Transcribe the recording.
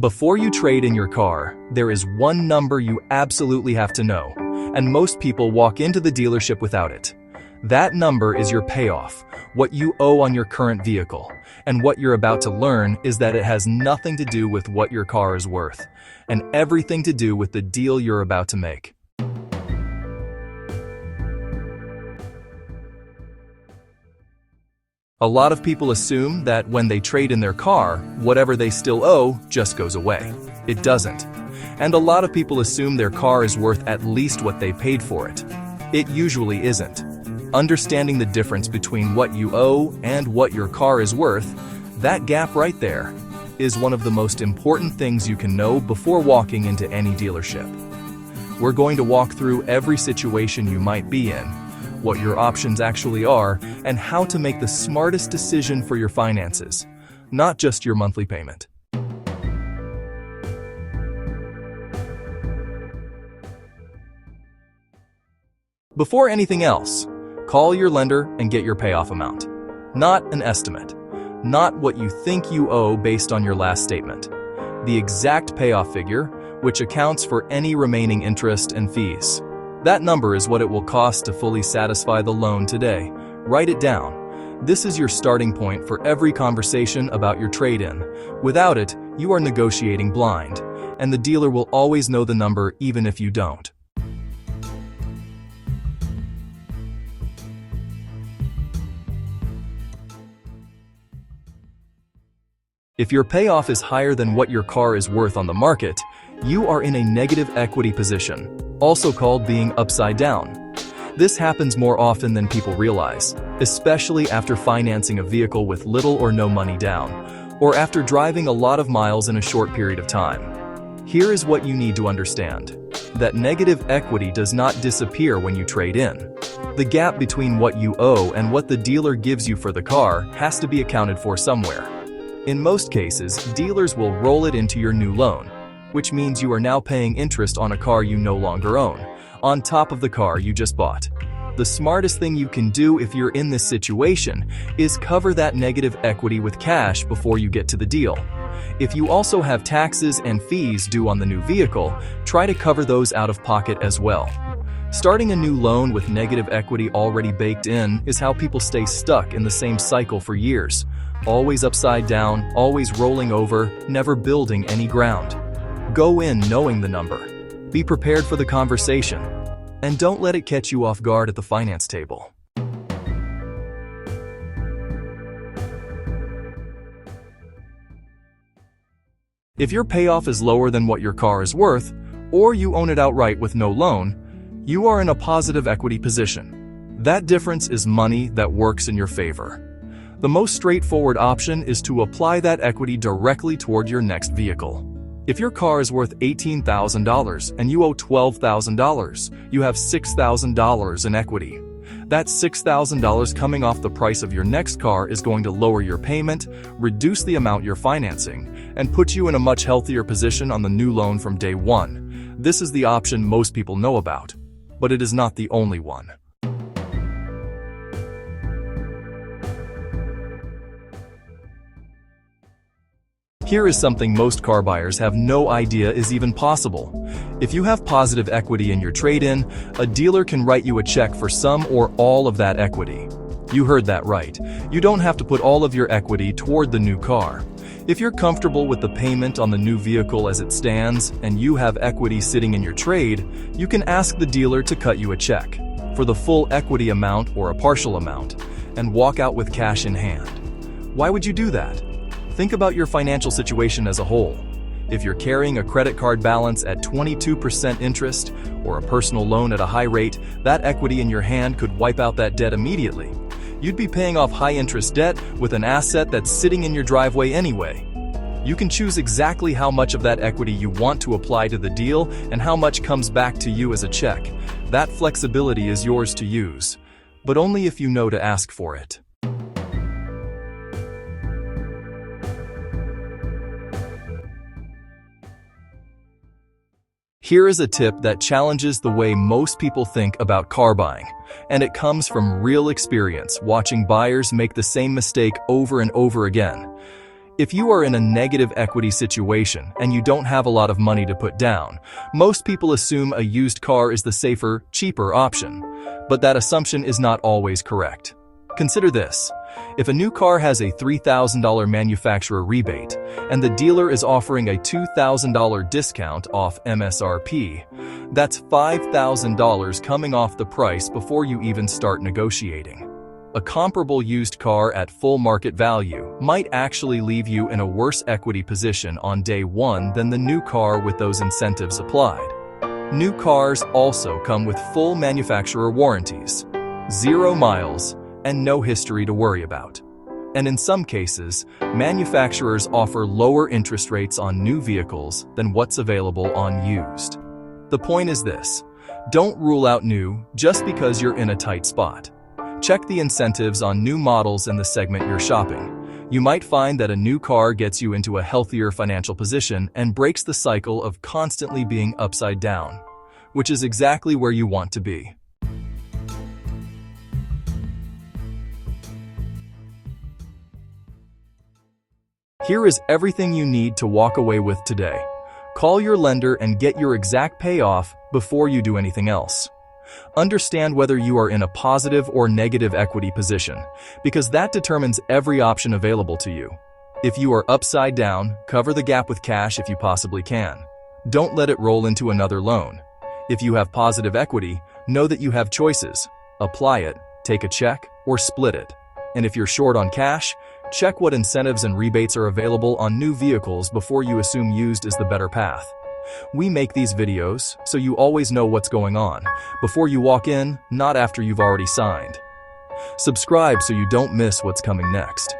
Before you trade in your car, there is one number you absolutely have to know, and most people walk into the dealership without it. That number is your payoff, what you owe on your current vehicle, and what you're about to learn is that it has nothing to do with what your car is worth, and everything to do with the deal you're about to make. A lot of people assume that when they trade in their car, whatever they still owe just goes away. It doesn't. And a lot of people assume their car is worth at least what they paid for it. It usually isn't. Understanding the difference between what you owe and what your car is worth, that gap right there, is one of the most important things you can know before walking into any dealership. We're going to walk through every situation you might be in, what your options actually are, and how to make the smartest decision for your finances, not just your monthly payment. Before anything else, call your lender and get your payoff amount. Not an estimate. Not what you think you owe based on your last statement. The exact payoff figure, which accounts for any remaining interest and fees. That number is what it will cost to fully satisfy the loan today. Write it down. This is your starting point for every conversation about your trade-in. Without it, you are negotiating blind, and the dealer will always know the number even if you don't. If your payoff is higher than what your car is worth on the market, you are in a negative equity position, also called being upside down. This happens more often than people realize, especially after financing a vehicle with little or no money down, or after driving a lot of miles in a short period of time. Here is what you need to understand: that negative equity does not disappear when you trade in. The gap between what you owe and what the dealer gives you for the car has to be accounted for somewhere. In most cases, dealers will roll it into your new loan, which means you are now paying interest on a car you no longer own, on top of the car you just bought. The smartest thing you can do if you're in this situation is cover that negative equity with cash before you get to the deal. If you also have taxes and fees due on the new vehicle, try to cover those out of pocket as well. Starting a new loan with negative equity already baked in is how people stay stuck in the same cycle for years. Always upside down, always rolling over, never building any ground. Go in knowing the number. Be prepared for the conversation. And don't let it catch you off guard at the finance table. If your payoff is lower than what your car is worth, or you own it outright with no loan, you are in a positive equity position. That difference is money that works in your favor. The most straightforward option is to apply that equity directly toward your next vehicle. If your car is worth $18,000 and you owe $12,000, you have $6,000 in equity. That $6,000 coming off the price of your next car is going to lower your payment, reduce the amount you're financing, and put you in a much healthier position on the new loan from day one. This is the option most people know about, but it is not the only one. Here is something most car buyers have no idea is even possible. If you have positive equity in your trade-in, a dealer can write you a check for some or all of that equity. You heard that right. You don't have to put all of your equity toward the new car. If you're comfortable with the payment on the new vehicle as it stands, and you have equity sitting in your trade, you can ask the dealer to cut you a check for the full equity amount or a partial amount, and walk out with cash in hand. Why would you do that? Think about your financial situation as a whole. If you're carrying a credit card balance at 22% interest or a personal loan at a high rate, that equity in your hand could wipe out that debt immediately. You'd be paying off high-interest debt with an asset that's sitting in your driveway anyway. You can choose exactly how much of that equity you want to apply to the deal and how much comes back to you as a check. That flexibility is yours to use, but only if you know to ask for it. Here is a tip that challenges the way most people think about car buying, and it comes from real experience watching buyers make the same mistake over and over again. If you are in a negative equity situation and you don't have a lot of money to put down, most people assume a used car is the safer, cheaper option. But that assumption is not always correct. Consider this. If a new car has a $3,000 manufacturer rebate and the dealer is offering a $2,000 discount off MSRP, that's $5,000 coming off the price before you even start negotiating. A comparable used car at full market value might actually leave you in a worse equity position on day one than the new car with those incentives applied. New cars also come with full manufacturer warranties, 0 miles, and no history to worry about. And in some cases, manufacturers offer lower interest rates on new vehicles than what's available on used. The point is this: don't rule out new just because you're in a tight spot. Check the incentives on new models in the segment you're shopping. You might find that a new car gets you into a healthier financial position and breaks the cycle of constantly being upside down, which is exactly where you want to be. Here is everything you need to walk away with today. Call your lender and get your exact payoff before you do anything else. Understand whether you are in a positive or negative equity position, because that determines every option available to you. If you are upside down, cover the gap with cash if you possibly can. Don't let it roll into another loan. If you have positive equity, know that you have choices. Apply it, take a check, or split it. And if you're short on cash, check what incentives and rebates are available on new vehicles before you assume used is the better path. We make these videos so you always know what's going on before you walk in, not after you've already signed. Subscribe so you don't miss what's coming next.